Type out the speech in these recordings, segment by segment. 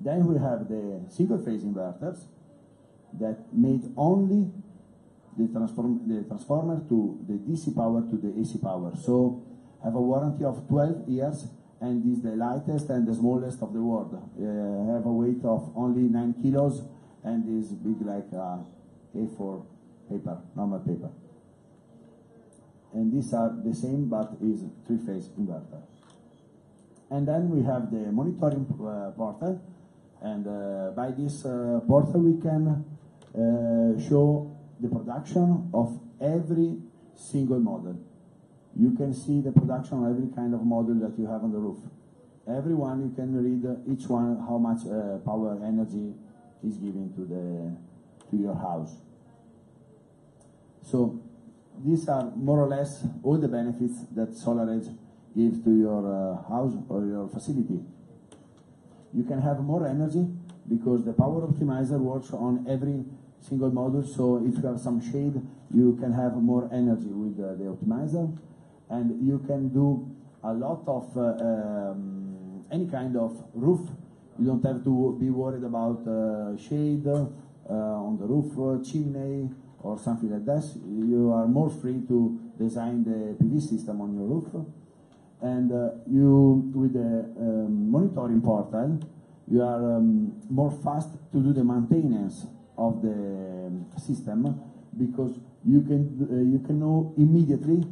Then we have the single-phase inverters that made only the transformer to the DC power to the AC power. So have a warranty of 12 years and is the lightest and the smallest of the world. Have a weight of only 9 kilos and is big like A4 paper, normal paper. And these are the same but is 3-phase inverter. And then we have the monitoring portal, and by this portal we can show the production of every single model. You can see the production of every kind of model that you have on the roof. Every one you can read each one how much power energy is giving to your house. So these are more or less all the benefits that SolarEdge gives to your house or your facility. You can have more energy because the power optimizer works on every single module, so if you have some shade, you can have more energy with the optimizer, and you can do a lot of any kind of roof. You don't have to be worried about shade on the roof, chimney, or something like that. You are more free to design the PV system on your roof. And you, with the monitoring portal, you are more fast to do the maintenance of the system, because you can know immediately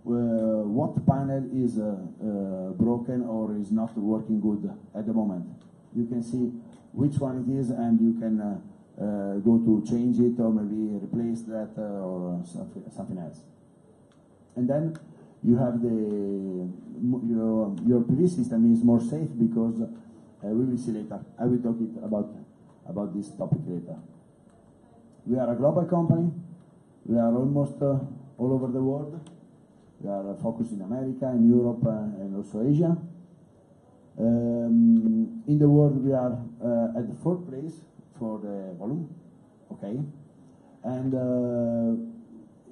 what panel is broken or is not working good at the moment. You can see which one it is, and you can go to change it or maybe replace that or something else. And then you have your PV system is more safe because we will see later. I will talk about this topic later. We are a global company. We are almost all over the world. We are focused in America, in Europe, and also Asia. In the world, we are at the 4th place for the volume, okay? And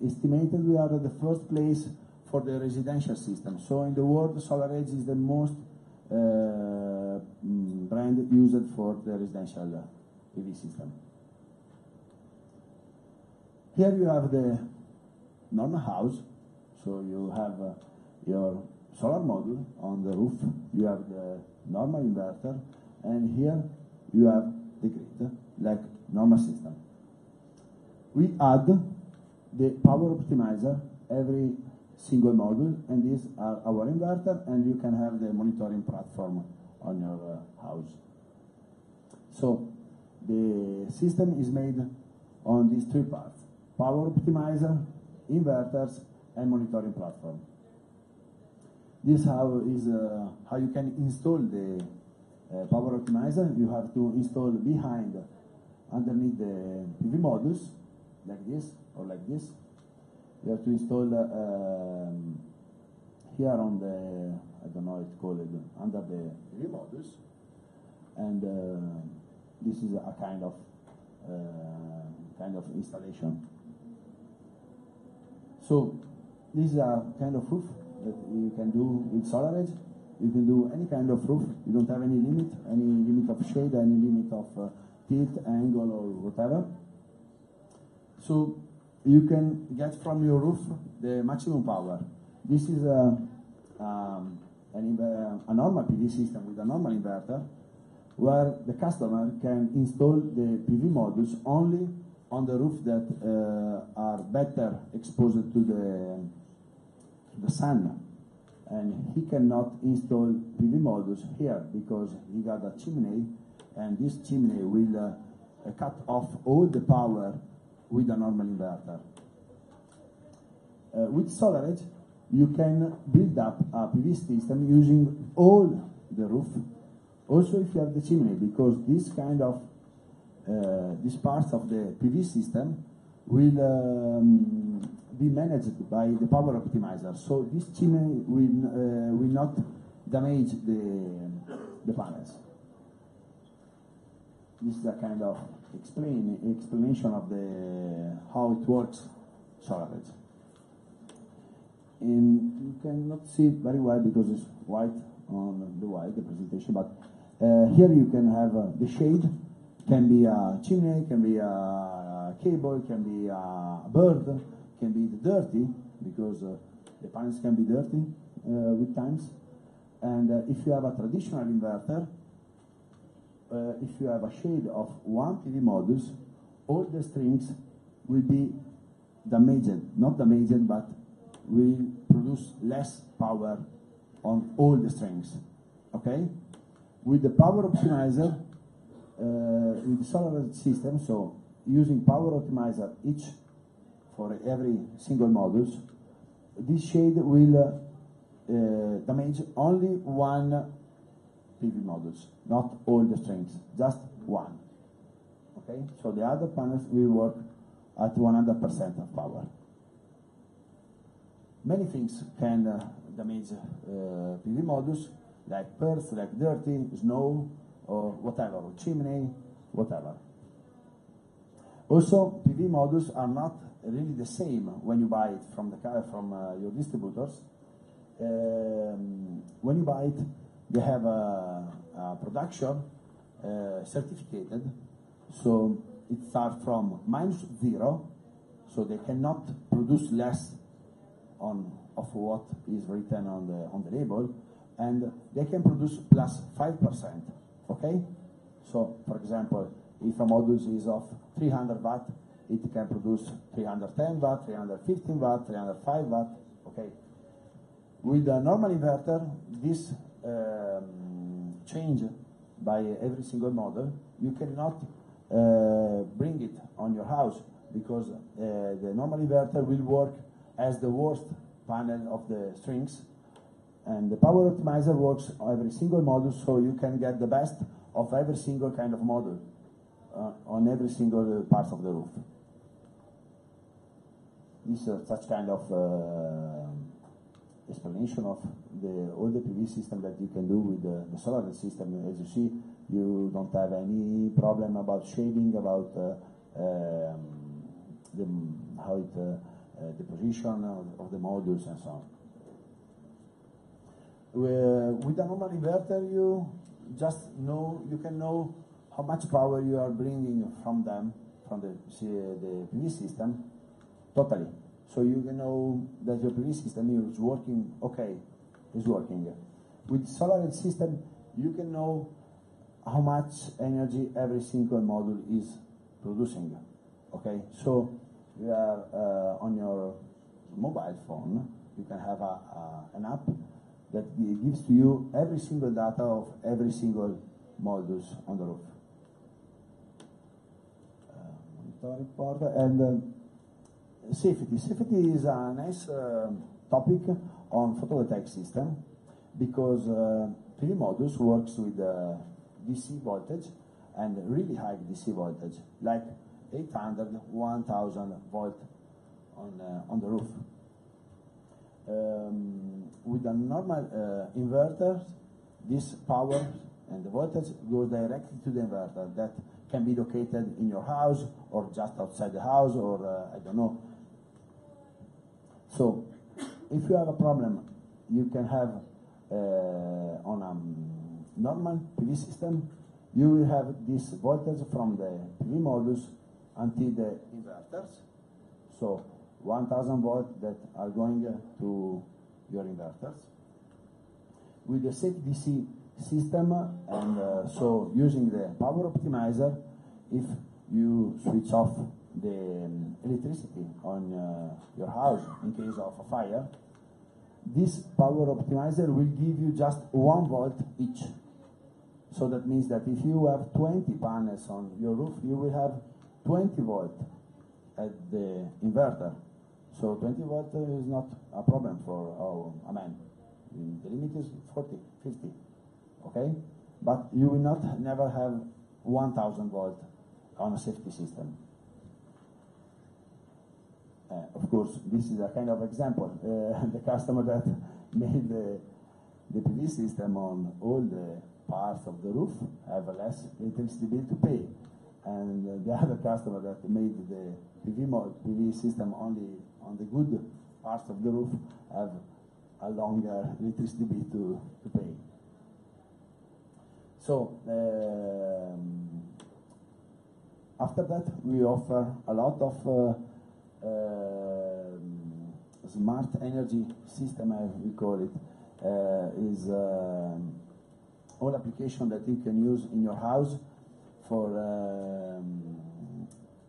estimated we are at the 1st place for the residential system. So in the world, SolarEdge is the most brand used for the residential PV system. Here you have the normal house. So you have your solar module on the roof, you have the normal inverter, and here you have the grid, like normal system. We add the power optimizer every single module, and these are our inverter, and you can have the monitoring platform on your house. So the system is made on these 3 parts: power optimizer, inverters, and monitoring platform. This is how you can install the power optimizer. You have to install underneath the PV modules, like this or like this. You have to install here on the, I don't know it's called, under the PV modules, and this is a kind of installation. So this is a kind of roof that you can do with SolarEdge. You can do any kind of roof. You don't have any limit of shade, any limit of tilt, angle, or whatever. So you can get from your roof the maximum power. This is a normal PV system with a normal inverter, where the customer can install the PV modules only on the roof that are better exposed to the sun, and he cannot install PV modules here because he got a chimney, and this chimney will cut off all the power with a normal inverter. With SolarEdge, you can build up a PV system using all the roof, also if you have the chimney, because this kind of these parts of the PV system will be managed by the power optimizer. So this chimney will not damage the panels. This is a kind of explanation of how it works, SolarEdge. And you cannot see it very well because it's white on the presentation, but Here you can have the shade, can be a chimney, can be a cable, can be a bird, can be dirty, because the panels can be dirty with times. And if you have a traditional inverter, if you have a shade of one PV modules, all the strings will be damaged, not damaged, but will produce less power on all the strings, okay? With the power optimizer, with the solar system, so using power optimizer each for every single modules, this shade will damage only one PV modules, not all the strings, just one. Okay, so the other panels will work at 100% of power. Many things can damage PV modules, like pearls, like dirty, snow, or whatever, or chimney, whatever. Also, PV modules are not really the same when you buy it from your distributors. When you buy it, they have a production certificated, so it starts from -0, so they cannot produce less of what is written on the label, and they can produce plus 5%. Okay, so for example, if a module is of 300 watt, it can produce 310 watt, 315 watt, 305 watt. Okay. With a normal inverter, this change by every single model, you cannot bring it on your house, because the normal inverter will work as the worst panel of the strings, and the power optimizer works on every single module, so you can get the best of every single kind of module on every single part of the roof. This is such kind of explanation of all the PV system that you can do with the solar system. As you see, you don't have any problem about shading, about the position of the modules and so on. With a normal inverter, you just know, you can know how much power you are bringing from the PV system totally. So you can know that your PV system is working okay, is working. With solar system, you can know how much energy every single module is producing. Okay, so you are on your mobile phone, you can have an app that gives to you every single data of every single modules on the roof. And safety. Safety is a nice topic on photovoltaic system, because PV modules works with DC voltage and really high DC voltage, like 800, 1000 volt on the roof. With a normal inverter, this power and the voltage goes directly to the inverter that can be located in your house or just outside the house, or I don't know. So if you have a problem, you can have on a normal PV system, you will have this voltage from the PV modules until the inverters. So 1000 volts that are going to your inverters. With the safe DC system, and so using the power optimizer, if you switch off the electricity on your house in case of a fire, this power optimizer will give you just 1 volt each. So that means that if you have 20 panels on your roof, you will have 20 volt at the inverter. So 20 volt is not a problem for a man. The limit is 40, 50, okay? But you will never have 1000 volt on a safety system. Of course, this is a kind of example. The customer that made the PV system on all the parts of the roof have a less electricity bill to pay. And the other customer that made the PV system only on the good parts of the roof have a longer electricity bill to pay. So after that, we offer a lot of smart energy system, we call it, is all application that you can use in your house for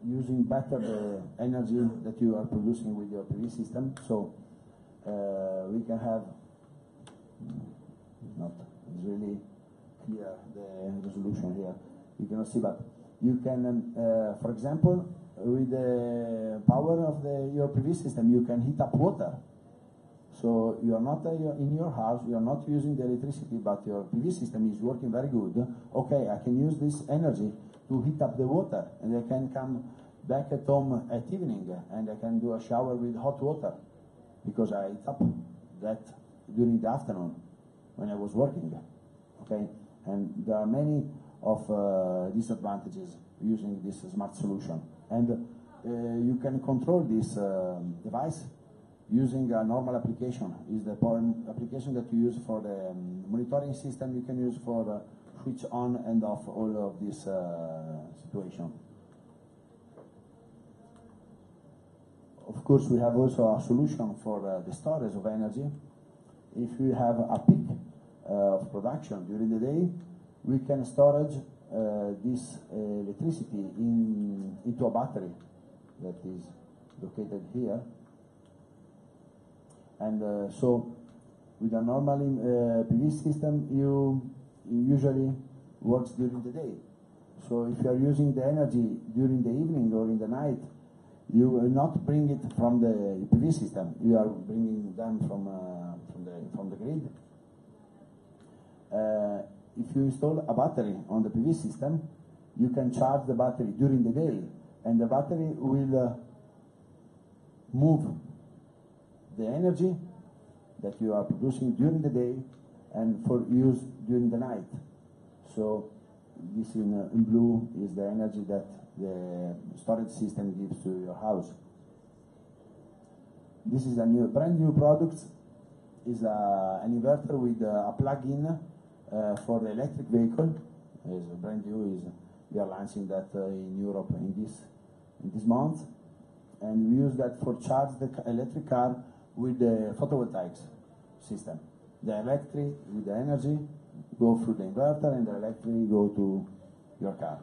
using better the energy that you are producing with your PV system. So we can have, it's really clear the resolution here. You cannot see, but you can, for example, with the power of your PV system, you can heat up water. So you are not in your house, you are not using the electricity, but your PV system is working very good. Okay, I can use this energy to heat up the water, and I can come back at home at evening, and I can do a shower with hot water, because I heat up that during the afternoon when I was working. Okay, and there are many of disadvantages using this smart solution, and you can control this device using a normal application. Is the application that you use for the monitoring system. You can use for switch on and off all of this situation. Of course, we have also a solution for the storage of energy. If we have a peak of production during the day, we can storage this electricity into a battery that is located here. And so with a normal PV system, you usually works during the day. So if you are using the energy during the evening or in the night, you will not bring it from the PV system. You are bringing them from the grid. If you install a battery on the PV system, you can charge the battery during the day, and the battery will move the energy that you are producing during the day and for use during the night. So this in blue is the energy that the storage system gives to your house. This is a brand new product. Is an inverter with a plug-in for the electric vehicle. Is brand new. We are launching that in Europe in this month, and we use that for charge the electric car with the photovoltaics system. The electric with the energy go through the inverter, and the electric go to your car.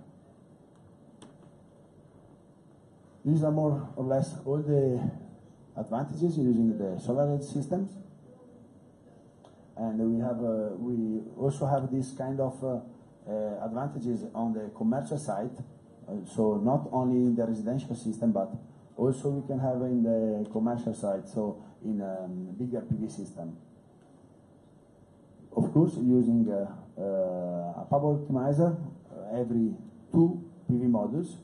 These are more or less all the advantages using the solar systems. And we also have this kind of advantages on the commercial side. So not only in the residential system, but also we can have in the commercial side. So in a bigger PV system. Of course, using a power optimizer every 2 PV modules,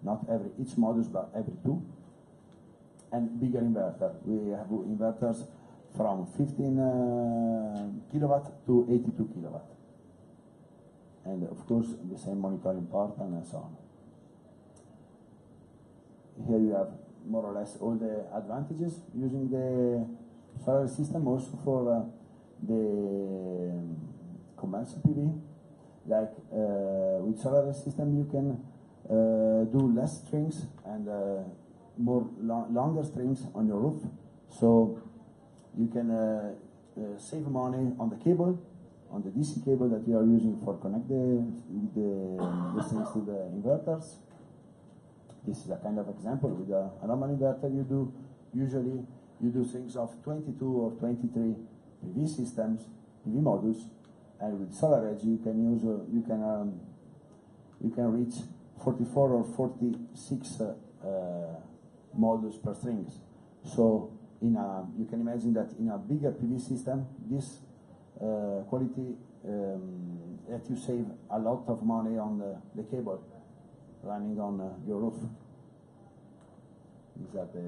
not every each modules, but every 2, and bigger inverter. We have inverters from 15 kilowatt to 82 kilowatt, and of course the same monitoring part and so on. Here you have more or less all the advantages using the solar system, also for the commercial PV. Like with solar system, you can do less strings and longer strings on your roof, so you can save money on the cable, on the DC cable that you are using for connect the strings to the inverters. This is a kind of example. With a normal inverter, usually you do strings of 22 or 23 PV systems, PV modules, and with SolarEdge you can reach 44 or 46 modules per strings. So you can imagine that in a bigger PV system, this quality that you save a lot of money on the cable running on your roof. These are the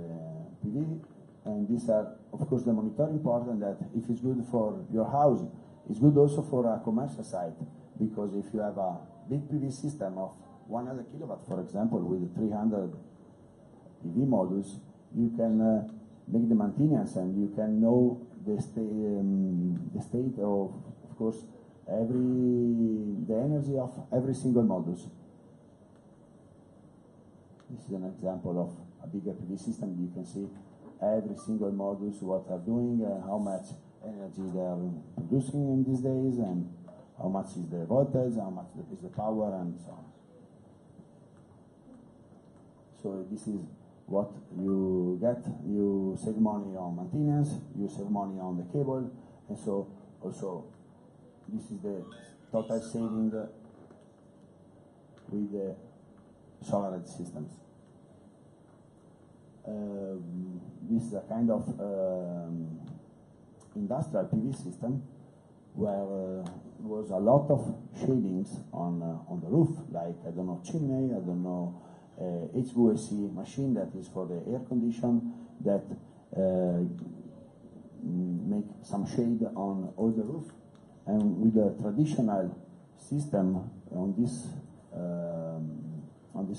PV, and these are of course the monitoring part, and that if it's good for your house, it's good also for a commercial side, because if you have a big PV system of 100 kilowatt, for example, with 300 PV modules, you can make the maintenance, and you can know the state of course every the energy of every single module. This is an example of a bigger PV system. You can see every single modules, what they're doing, how much energy they are producing in these days, and how much is the voltage, how much is the power, and so on. So this is what you get. You save money on maintenance, you save money on the cable, and so also this is the total saving with the solar systems. This is a kind of industrial PV system where there was a lot of shadings on the roof, like, I don't know, chimney, I don't know, HVAC machine that is for the air condition, that make some shade on all the roof. And with the traditional system on this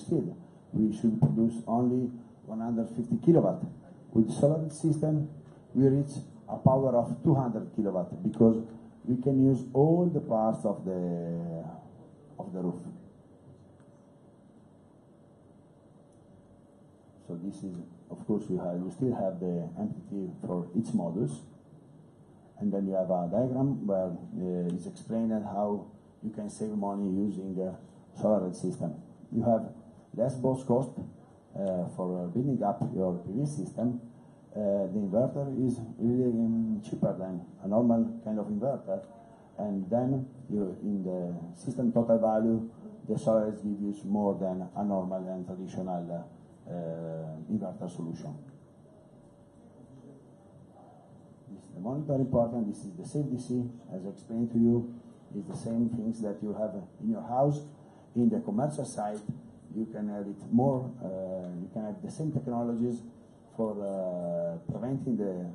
field, we should produce only 150 kilowatt. With solar system, we reach a power of 200 kilowatt because we can use all the parts of the roof. So this is, of course, you still have the MPT for each modules, and then you have a diagram where it's explained how you can save money using a solar system. You have less both cost for building up your PV system. The inverter is really cheaper than a normal kind of inverter, and then in the system total value, the solar gives you more than a normal and traditional inverter solution. This is the monitor important. This is the safe DC, as I explained to you. It's the same things that you have in your house. In the commercial side, you can have it more. You can have the same technologies for preventing the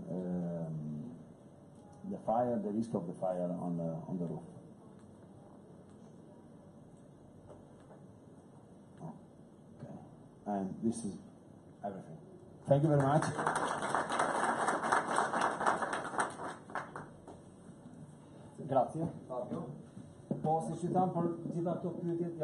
fire, the risk of the fire on the roof. Okay, and this is everything. Thank you very much. Grazie Fabio. Po se ci dà un po' di prioritet